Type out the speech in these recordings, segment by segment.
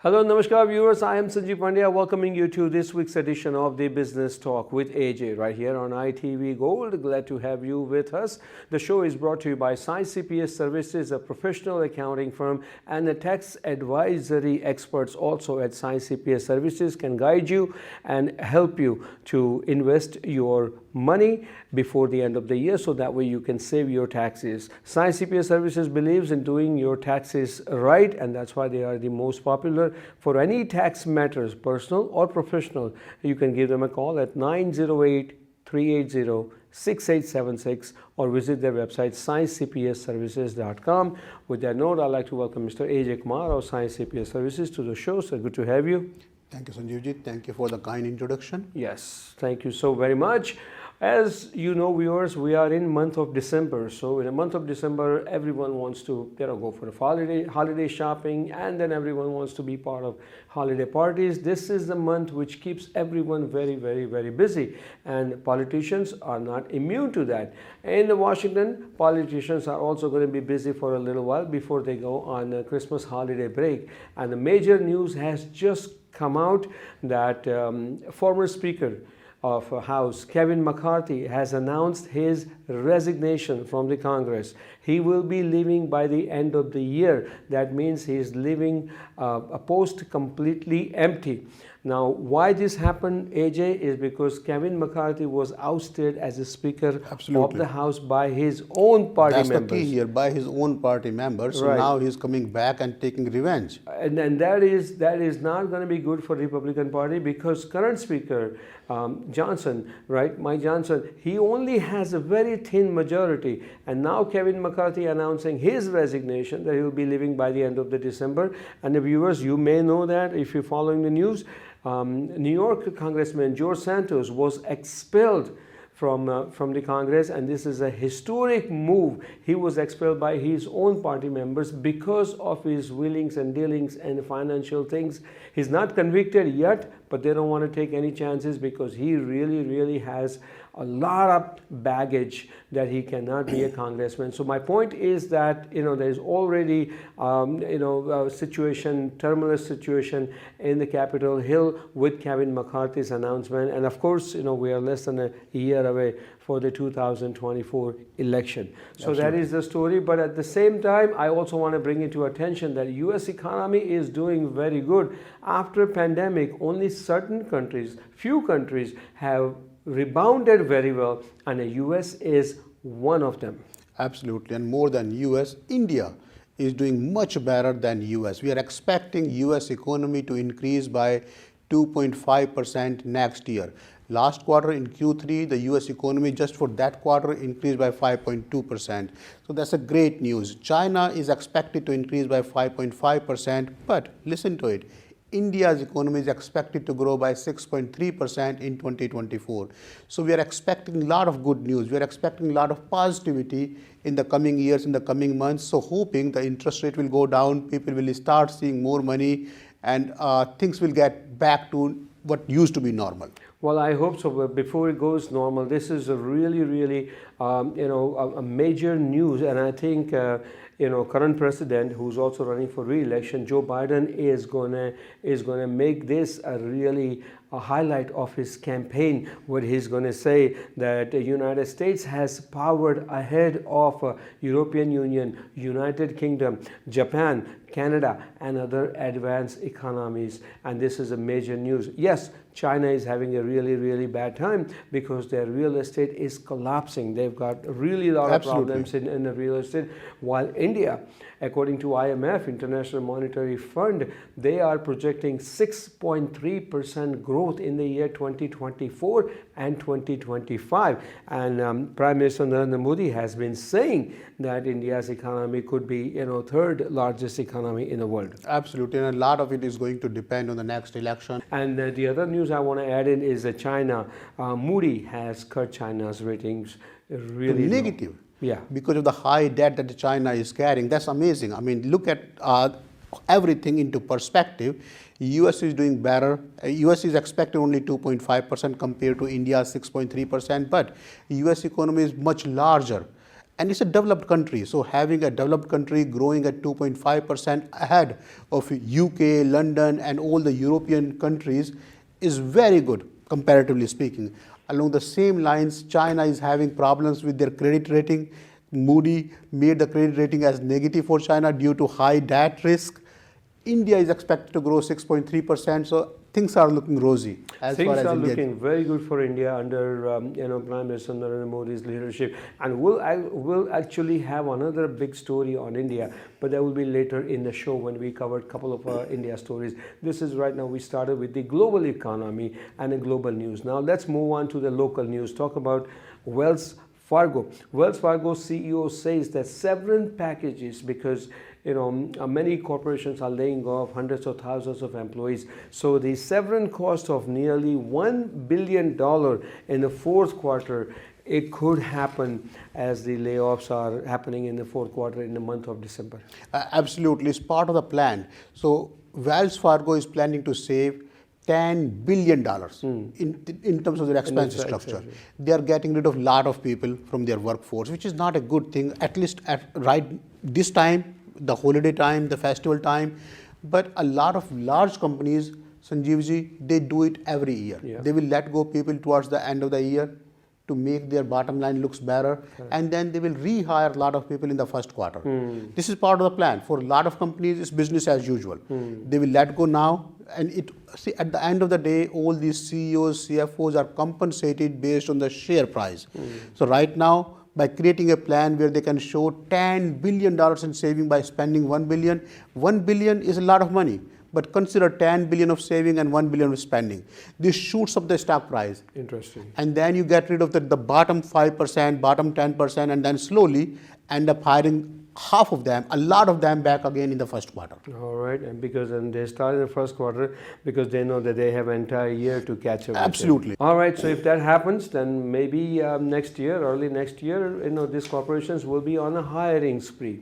Hello, Namaskar viewers. I am Sanjeev Pandya welcoming you to this week's edition of the Business Talk with AJ right here on ITV Gold. Glad to have you with us. The show is brought to you by Sai CPS Services, a professional accounting firm, and the tax advisory experts also at Sai CPS Services can guide you and help you to invest your money before the end of the year so that way you can save your taxes. Sai CPS Services believes in doing your taxes right, and that's why they are the most popular. For any tax matters, personal or professional, you can give them a call at 908-380-6876 or visit their website saicpsservices.com. With that note, I'd like to welcome Mr. AJ Kumar of Sai CPS Services to the show. So good to have you. Thank you, Sanjeevji. Thank you for the kind introduction. Yes, thank you so very much. As you know, viewers, we are in month of December. So in the month of December, everyone wants to go for a holiday shopping, and then everyone wants to be part of holiday parties. This is the month which keeps everyone very, very, very busy, and politicians are not immune to that. In Washington, politicians are also going to be busy for a little while before they go on a Christmas holiday break. And the major news has just come out that former Speaker of House Kevin McCarthy has announced his resignation from the Congress. He will be leaving by the end of the year. That means he is leaving a post completely empty. Now, why this happened, AJ, is because Kevin McCarthy was ousted as a Speaker of the House by his own party members. That's the key here, by his own party members. So now he's coming back and taking revenge. And that is not going to be good for the Republican Party, because current Speaker Johnson, right, Mike Johnson, he only has a very thin majority. And now Kevin McCarthy announcing his resignation, that he will be leaving by the end of the December. And the viewers, you may know that if you're following the news, New York Congressman George Santos was expelled from the Congress, and this is a historic move. He was expelled by his own party members because of his willings and dealings and financial things. He's not convicted yet, but they don't want to take any chances because he really, really has a lot of baggage that he cannot be a congressman. So my point is that, there's already, tumultuous situation in the Capitol Hill with Kevin McCarthy's announcement. And of course, we are less than a year away for the 2024 election. So that is the story. But at the same time, I also want to bring it to attention that U.S. economy is doing very good. After pandemic, only certain countries, few countries have rebounded very well, and the U.S. is one of them. Absolutely, and more than U.S., India is doing much better than U.S. We are expecting U.S. economy to increase by 2.5% next year. Last quarter in Q3, the U.S. economy just for that quarter increased by 5.2%. So that's a great news. China is expected to increase by 5.5%, but listen to it. India's economy is expected to grow by 6.3% in 2024. So we are expecting a lot of good news. We are expecting a lot of positivity in the coming years, in the coming months. So hoping the interest rate will go down, people will start seeing more money, and things will get back to what used to be normal. Well, I hope so. But before it goes normal, this is a really, really, a major news. And I think, current president, who's also running for re-election, Joe Biden, is gonna make this a highlight of his campaign, where he's going to say that the United States has powered ahead of European Union, United Kingdom, Japan, Canada, and other advanced economies. And this is a major news. Yes, China is having a really, really bad time because their real estate is collapsing. They've got really a lot of problems in the real estate. While India, according to IMF, International Monetary Fund, they are projecting 6.3% growth in the year 2024 and 2025. And Prime Minister Narendra Modi has been saying that India's economy could be, third largest economy in the world. Absolutely, and a lot of it is going to depend on the next election. And the other news I want to add in is that China, Moody has cut China's ratings really negative. Low. Yeah, because of the high debt that China is carrying. That's amazing. I mean, look at everything into perspective. US is doing better. US is expected only 2.5% compared to India's 6.3%, but US economy is much larger. And it's a developed country. So having a developed country growing at 2.5% ahead of UK, London, and all the European countries is very good, comparatively speaking. Along the same lines, China is having problems with their credit rating. Moody made the credit rating as negative for China due to high debt risk. India is expected to grow 6.3%, so things are looking rosy as Things far as are India. looking very good for India under Prime Minister Narendra Modi's leadership, and we'll actually have another big story on India, but that will be later in the show when we cover a couple of India stories. This is right now we started with the global economy and the global news. Now let's move on to the local news. Talk about Wells Fargo. Wells Fargo CEO says that severance packages, because many corporations are laying off hundreds of thousands of employees. So the severance cost of nearly $1 billion in the fourth quarter, it could happen as the layoffs are happening in the fourth quarter in the month of December. Absolutely, it's part of the plan. So Wells Fargo is planning to save $10 billion in terms of their expense structure. Exactly. They are getting rid of a lot of people from their workforce, which is not a good thing, at least at right this time, the holiday time, the festival time. But a lot of large companies, Sanjeevji, they do it every year. Yeah. They will let go people towards the end of the year to make their bottom line looks better, and then they will rehire a lot of people in the first quarter. This is part of the plan. For a lot of companies, it's business as usual. They will let go now, and at the end of the day, all these CEOs, CFOs are compensated based on the share price. So right now, by creating a plan where they can show $10 billion in saving by spending $1 billion. $1 billion is a lot of money, but consider 10 billion of saving and 1 billion of spending. This shoots up the stock price. Interesting. And then you get rid of the bottom 5%, bottom 10%, and then slowly end up hiring half of them, a lot of them back again in the first quarter. All right, and they start in the first quarter because they know that they have an entire year to catch up with it. Absolutely. All right, so if that happens, then maybe next year, early next year, these corporations will be on a hiring spree.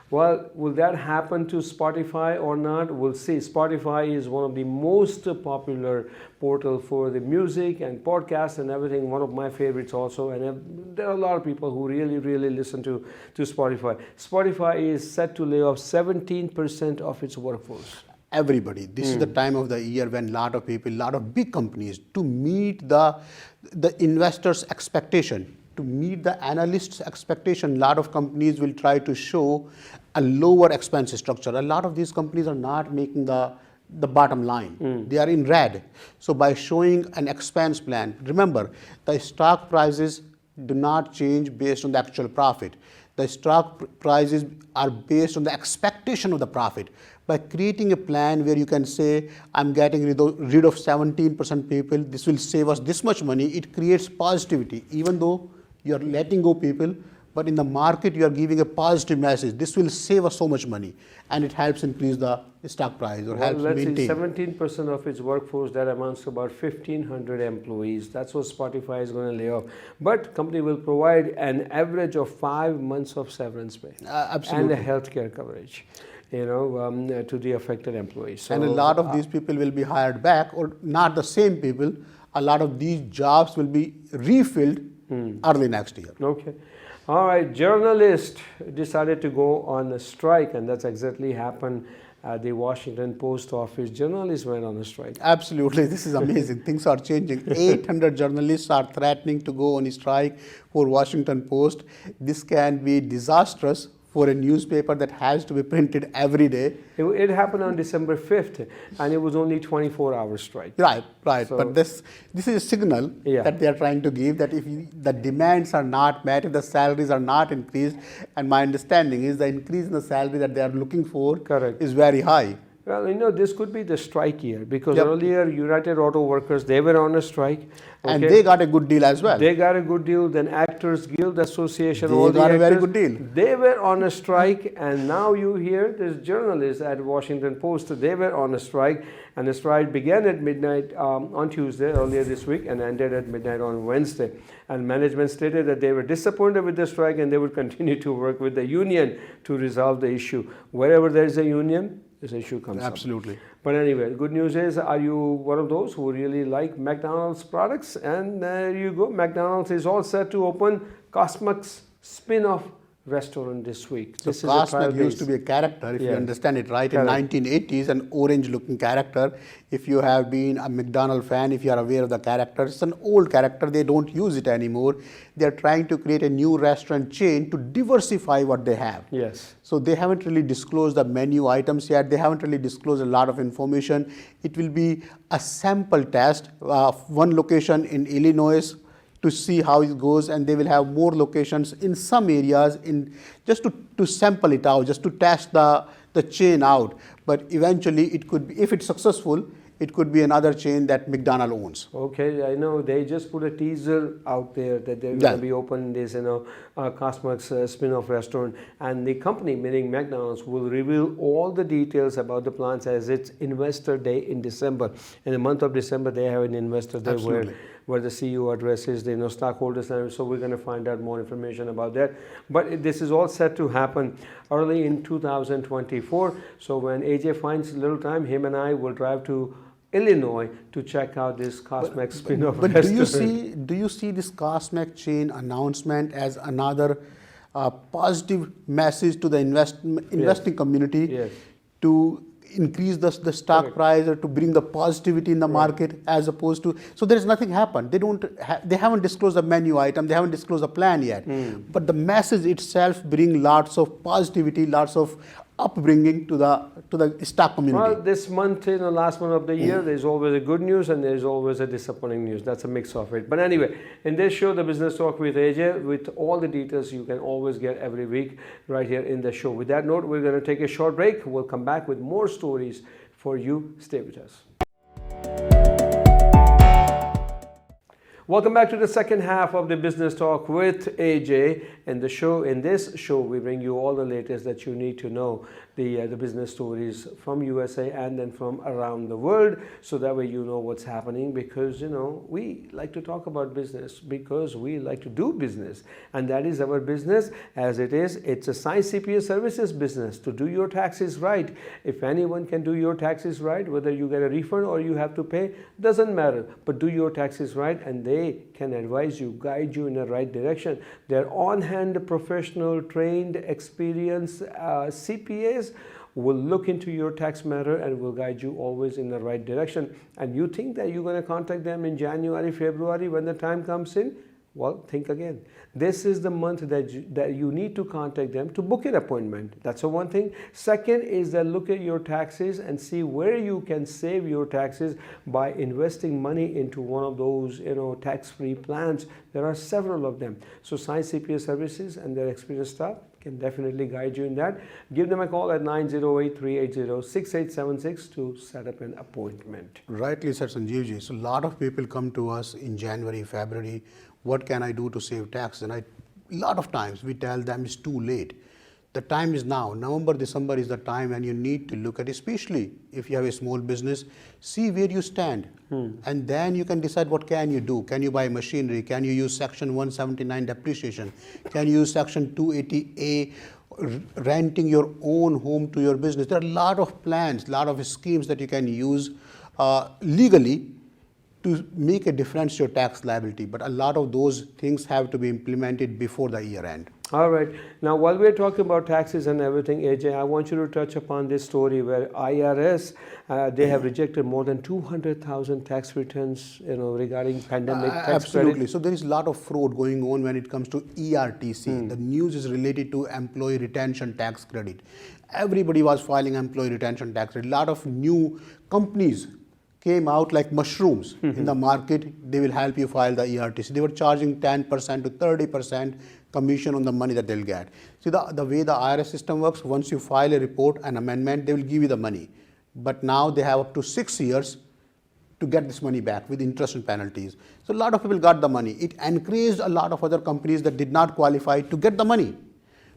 Well, will that happen to Spotify or not? We'll see. Spotify is one of the most popular portal for the music and podcasts and everything. One of my favorites also. And there are a lot of people who really, really listen to Spotify. Spotify is set to lay off 17% of its workforce. Everybody. This is the time of the year when a lot of people, a lot of big companies, to meet the investors' expectation, to meet the analysts' expectation, a lot of companies will try to show a lower expense structure. A lot of these companies are not making the bottom line. They are in red. So by showing an expense plan, remember, the stock prices do not change based on the actual profit. The stock prices are based on the expectation of the profit. By creating a plan where you can say, I'm getting rid of 17% people, this will save us this much money, it creates positivity. Even though you're letting go people, but in the market you are giving a positive message. This will save us so much money, and it helps increase the stock price or helps let's maintain. see, 17% of its workforce, that amounts to about 1,500 employees. That's what Spotify is going to lay off. But company will provide an average of 5 months of severance pay Absolutely. and a healthcare coverage, to the affected employees. So, And a lot of these people will be hired back, or not the same people. A lot of these jobs will be refilled early next year. Okay. All right, journalists decided to go on a strike, and that's exactly happened at the Washington Post office. Journalists went on a strike. Absolutely, this is amazing. Things are changing. 800 journalists are threatening to go on a strike for Washington Post. This can be disastrous for a newspaper that has to be printed every day. It happened on December 5th, and it was only 24-hour strike. Right. So, but this is a signal that they are trying to give, that if the demands are not met, if the salaries are not increased, and my understanding is the increase in the salary that they are looking for is very high. Well, this could be the strike year, because earlier United Auto Workers, they were on a strike. Okay? And they got a good deal as well. They got a good deal. Then Actors Guild Association, they got a very good deal. They were on a strike, and now you hear there's journalists at Washington Post, they were on a strike, and the strike began at midnight on Tuesday earlier this week and ended at midnight on Wednesday. And management stated that they were disappointed with the strike and they would continue to work with the union to resolve the issue. Wherever there is a union, this issue comes up. Absolutely. But anyway, the good news is, are you one of those who really like McDonald's products? And there you go. McDonald's is all set to open Cosmos spin-off restaurant this week. So This is a trial Cosmac used to base. be a character, if you Yes. understand it right, Correct. in 1980s, an orange-looking character. If you have been a McDonald fan, if you are aware of the character, it's an old character. They don't use it anymore. They are trying to create a new restaurant chain to diversify what they have. Yes. So they haven't really disclosed the menu items yet. They haven't really disclosed a lot of information. It will be a sample test, one location in Illinois, to see how it goes, and they will have more locations in some areas in just to sample it out, just to test the chain out. But eventually it could be, if it's successful, it could be another chain that McDonald owns. Okay, I know they just put a teaser out there that they're Yeah. going to be opening this, Cosmac's spin-off restaurant, and the company, meaning McDonald's, will reveal all the details about the plans as its Investor Day in December. In the month of December, they have an Investor Day Absolutely. where the CEO addresses the stockholders, and so we're going to find out more information about that. But this is all set to happen early in 2024. So when AJ finds a little time, him and I will drive to Illinois to check out this Cosmac spin-off But restaurant. do you see this Cosmac chain announcement as another positive message to the investing community Yes. to increase the stock Correct. price or to bring the positivity in the market, as opposed to, so there is nothing happened. They haven't disclosed the menu item, they haven't disclosed the plan yet. But the message itself bring lots of positivity, lots of upbringing to the stock community. Well, this month, last month of the year, there's always a good news and there's always a disappointing news. That's a mix of it. But anyway, in this show, The Business Talk with AJ, with all the details you can always get every week right here in the show. With that note, we're going to take a short break. We'll come back with more stories for you. Stay with us. Welcome back to the second half of the Business Talk with AJ. And in this show, we bring you all the latest that you need to know, the business stories from USA and then from around the world, so that way you know what's happening, because we like to talk about business because we like to do business, and that is our business as it is. It's a Science CPA Services business to do your taxes right. If anyone can do your taxes right, whether you get a refund or you have to pay, doesn't matter, but do your taxes right, and they can advise you, guide you in the right direction. They're on-hand, professional, trained, experienced CPAs will look into your tax matter and will guide you always in the right direction. And you think that you're going to contact them in January, February when the time comes in? Well, think again. This is the month that you need to contact them to book an appointment. That's the one thing. Second is that look at your taxes and see where you can save your taxes by investing money into one of those tax-free plans. There are several of them. So Science CPA Services and their experienced staff can definitely guide you in that. Give them a call at 908-380-6876 to set up an appointment. Rightly said, Sanjeevji. So a lot of people come to us in January, February, what can I do to save tax? And a lot of times we tell them it's too late. The time is now. November, December is the time when you need to look at, especially if you have a small business, see where you stand. And then you can decide what can you do. Can you buy machinery? Can you use Section 179 depreciation? Can you use Section 280A, renting your own home to your business? There are a lot of plans, a lot of schemes that you can use legally to make a difference to your tax liability. But a lot of those things have to be implemented before the year end. All right. Now, while we're talking about taxes and everything, AJ, I want you to touch upon this story where IRS, they have rejected more than 200,000 tax returns, regarding pandemic tax Absolutely. credit. So there is a lot of fraud going on when it comes to ERTC. The news is related to employee retention tax credit. Everybody was filing employee retention tax credit. A lot of new companies came out like mushrooms in the market. They will help you file the ERTC. They were charging 10% to 30% commission on the money that they'll get. See, the way the IRS system works, once you file a report, an amendment, they will give you the money. But now they have up to 6 years to get this money back with interest and penalties. So a lot of people got the money. It encouraged a lot of other companies that did not qualify to get the money.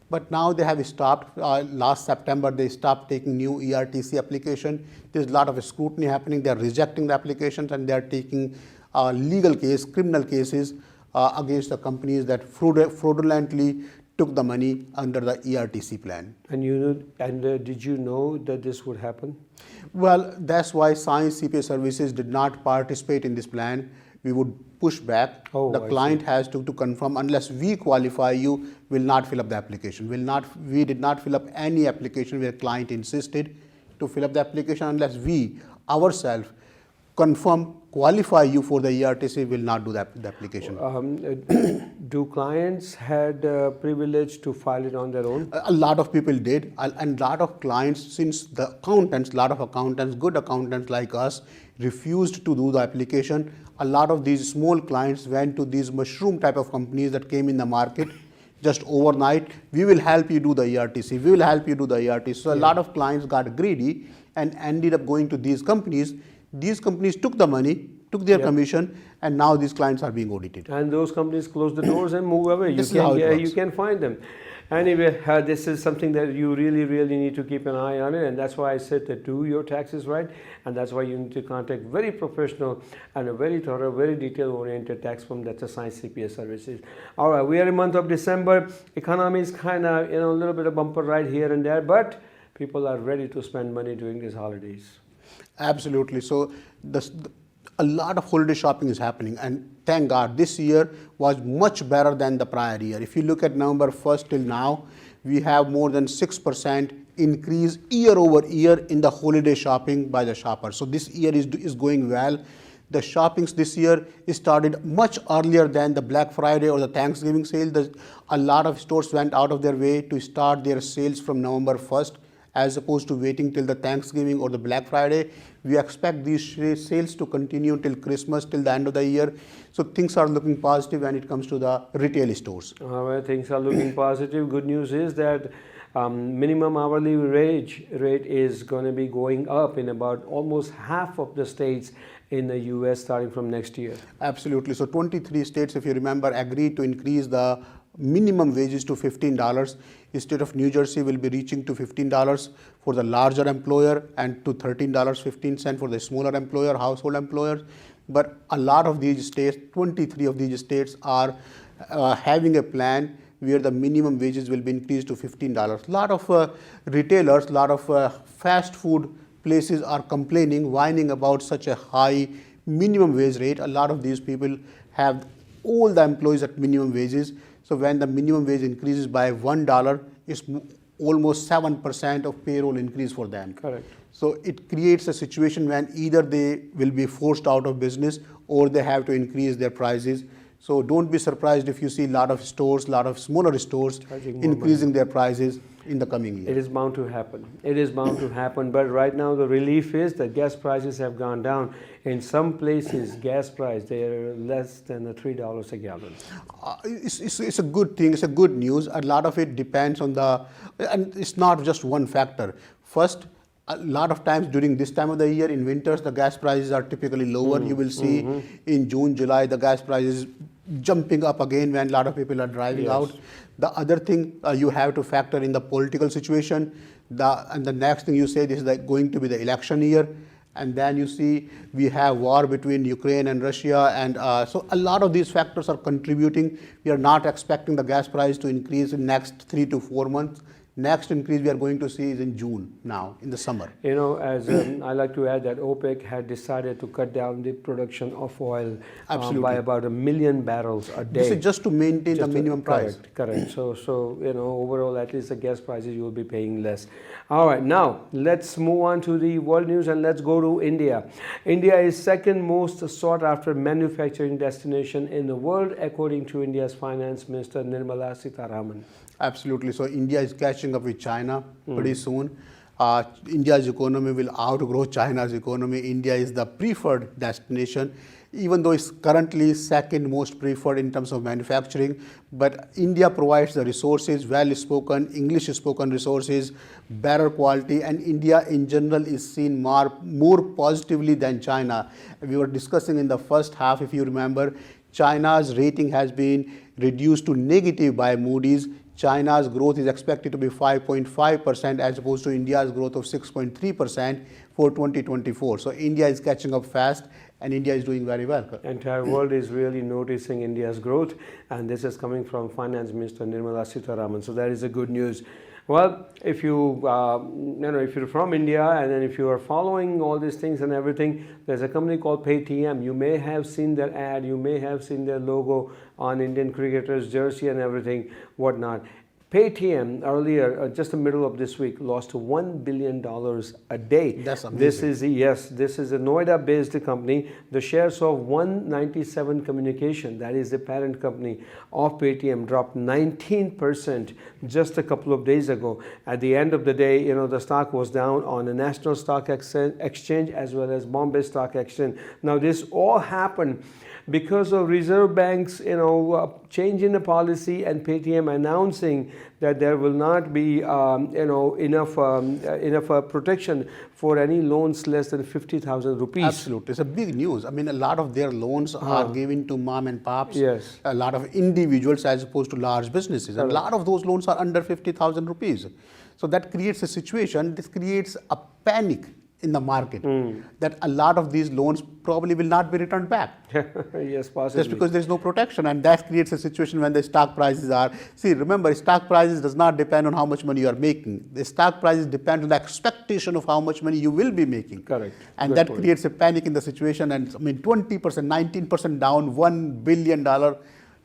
But now they have stopped. Last September, they stopped taking new ERTC application. There's a lot of scrutiny happening. They're rejecting the applications and they're taking legal case, criminal cases against the companies that fraudulently took the money under the ERTC plan. And did you know that this would happen? Well, that's why Science CPA Services did not participate in this plan. we would push back. Oh, The I client has to confirm, unless we qualify you, will not fill up the application. We did not fill up any application where client insisted to fill up the application unless we ourselves confirm, qualify you for the ERTC, will not do the application. Do clients had privilege to file it on their own? A lot of people did, and lot of clients, since the accountants, lot of accountants, good accountants like us, refused to do the application. A lot of these small clients went to these mushroom type of companies that came in the market just overnight. We will help you do the ERTC. We will help you do the ERTC. So a lot of clients got greedy and ended up going to these companies. These companies took the money, took their commission, and now these clients are being audited. And those companies close the doors and move away. This is how it works. You can find them. Anyway, this is something that you really, really need to keep an eye on it, and that's why I said that do your taxes right, and that's why you need to contact very professional and a very thorough, very detail-oriented tax firm that's assigned CPA services. All right, we are in month of December. Economy is kind of, a little bit of bumper ride here and there, but people are ready to spend money during these holidays. Absolutely. So a lot of holiday shopping is happening, and thank God this year was much better than the prior year. If you look at November 1st till now, we have more than 6% increase year over year in the holiday shopping by the shoppers. So this year is going well. The shoppings this year started much earlier than the Black Friday or the Thanksgiving sale. A lot of stores went out of their way to start their sales from November 1st. As opposed to waiting till the Thanksgiving or the Black Friday. We expect these sales to continue till Christmas, till the end of the year. So things are looking positive when it comes to the retail stores. Well, things are looking positive. Good news is that minimum hourly wage rate is going to be going up in about almost half of the states in the US starting from next year. Absolutely. So 23 states, if you remember, agreed to increase the minimum wages to $15. The state of New Jersey will be reaching to $15 for the larger employer and to $13.15 for the smaller employer, household employers. But a lot of these states, 23 of these states are having a plan where the minimum wages will be increased to $15. A lot of retailers, a lot of fast food places are complaining, whining about such a high minimum wage rate. A lot of these people have all the employees at minimum wages. So when the minimum wage increases by $1, it's almost 7% of payroll increase for them. Correct. So it creates a situation when either they will be forced out of business or they have to increase their prices. So don't be surprised if you see a lot of stores, a lot of smaller stores increasing their prices in the coming year. It is bound to happen. It is bound to happen. But right now the relief is that gas prices have gone down. In some places, gas price, they are less than $3 a gallon. It's a good thing. It's a good news. A lot of it depends on and it's not just one factor. First, a lot of times during this time of the year, in winters, the gas prices are typically lower. You will see in June, July, the gas prices jumping up again when a lot of people are driving out. The other thing you have to factor in the political situation. And the next thing you say, this is going to be the election year. And then you see we have war between Ukraine and Russia. And so a lot of these factors are contributing. We are not expecting the gas price to increase in next 3 to 4 months. Next increase we are going to see is in June now, in the summer. As I like to add that OPEC had decided to cut down the production of oil by about 1 million barrels a day. This is just to maintain the minimum price. Correct. So overall, at least the gas prices you will be paying less. All right, now let's move on to the world news and let's go to India. India is second most sought after manufacturing destination in the world, according to India's Finance Minister Nirmala Sitharaman. Absolutely. So India is catching up with China pretty soon. India's economy will outgrow China's economy. India is the preferred destination, even though it's currently second most preferred in terms of manufacturing. But India provides the resources, well-spoken, English-spoken resources, better quality, and India in general is seen more positively than China. We were discussing in the first half, if you remember, China's rating has been reduced to negative by Moody's. China's growth is expected to be 5.5% as opposed to India's growth of 6.3% for 2024. So India is catching up fast and India is doing very well. The entire world is really noticing India's growth, and this is coming from Finance Minister Nirmala Sitharaman. So that is a good news. Well, if if you're from India and then if you are following all these things and everything, there's a company called Paytm. You may have seen their ad, you may have seen their logo on Indian cricketers' jersey and everything, whatnot. Paytm earlier, just the middle of this week, lost $1 billion a day. That's amazing. This is a Noida-based company. The shares of 197 Communication, that is the parent company of Paytm, dropped 19% just a couple of days ago. At the end of the day, the stock was down on the National Stock Exchange as well as Bombay Stock Exchange. Now, this all happened because of Reserve Bank's change in the policy and Paytm announcing that there will not be enough protection for any loans less than 50,000 rupees. Absolutely, it's a big news. I mean, a lot of their loans are given to mom and pops. Yes. A lot of individuals as opposed to large businesses. And a lot of those loans are under 50,000 rupees. So that creates a situation. This creates a panic in the market that a lot of these loans probably will not be returned back. Yes, possibly. Just because there is no protection, and that creates a situation when the stock prices are. See, remember, stock prices does not depend on how much money you are making. The stock prices depend on the expectation of how much money you will be making. Correct. And Good that point. creates a panic in the situation. And I mean, 20%, 19% down, $1 billion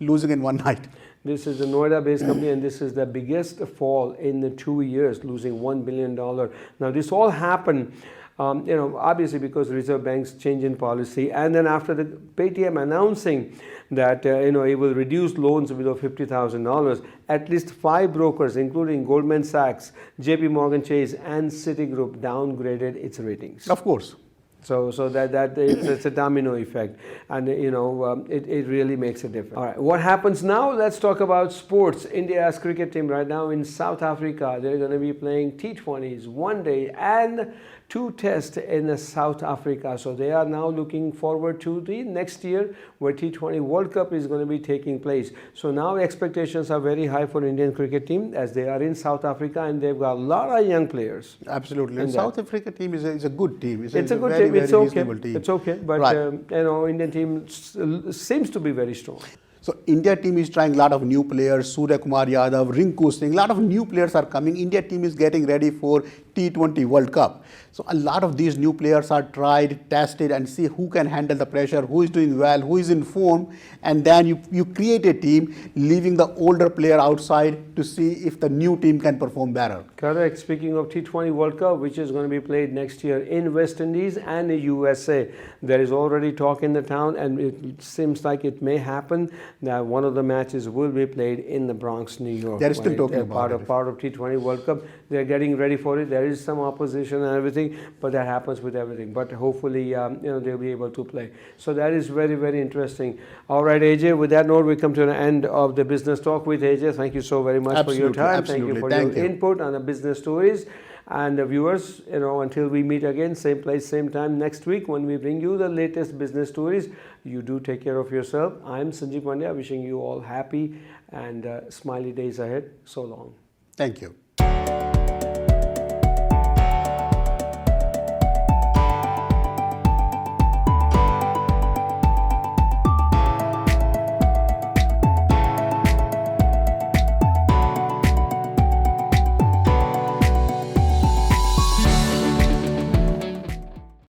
losing in one night. This is a Noida-based company, and this is the biggest fall in the 2 years, losing $1 billion. Now, this all happened, obviously because Reserve Bank's change in policy, and then after the Paytm announcing that it will reduce loans below $50,000, at least 5 brokers, including Goldman Sachs, JP Morgan Chase, and Citigroup, downgraded its ratings. Of course. So that it's a domino effect, and it really makes a difference. All right, what happens now? Let's talk about sports. India's cricket team right now in South Africa. They're going to be playing T20s, one day, and 2 tests in South Africa. So they are now looking forward to the next year where T20 World Cup is going to be taking place. So now expectations are very high for Indian cricket team as they are in South Africa, and they've got a lot of young players. Absolutely. And South Africa team is a good team. It's a good very, team. very It's okay. reasonable team. It's okay. But Right. Indian team seems to be very strong. So India team is trying a lot of new players, Surya Kumar Yadav, Rinku Singh, a lot of new players are coming. India team is getting ready for T20 World Cup. So a lot of these new players are tried, tested, and see who can handle the pressure, who is doing well, who is in form, and then you create a team, leaving the older player outside to see if the new team can perform better. Correct. Speaking of T20 World Cup, which is going to be played next year in West Indies and the USA, there is already talk in the town, and it seems like it may happen that one of the matches will be played in the Bronx, New York. They're still talking about it. Part of T20 World Cup. They're getting ready for it. There is some opposition and everything, but that happens with everything. But hopefully, they'll be able to play. So that is very, very interesting. All right, AJ, with that note, we come to the end of the business talk with AJ. Thank you so very much for your time. Absolutely. Thank you for Thank your you. input on the business stories. And the viewers, until we meet again, same place, same time next week when we bring you the latest business stories, you do take care of yourself. I'm Sanjeev Pandya, wishing you all happy and smiley days ahead. So long. Thank you.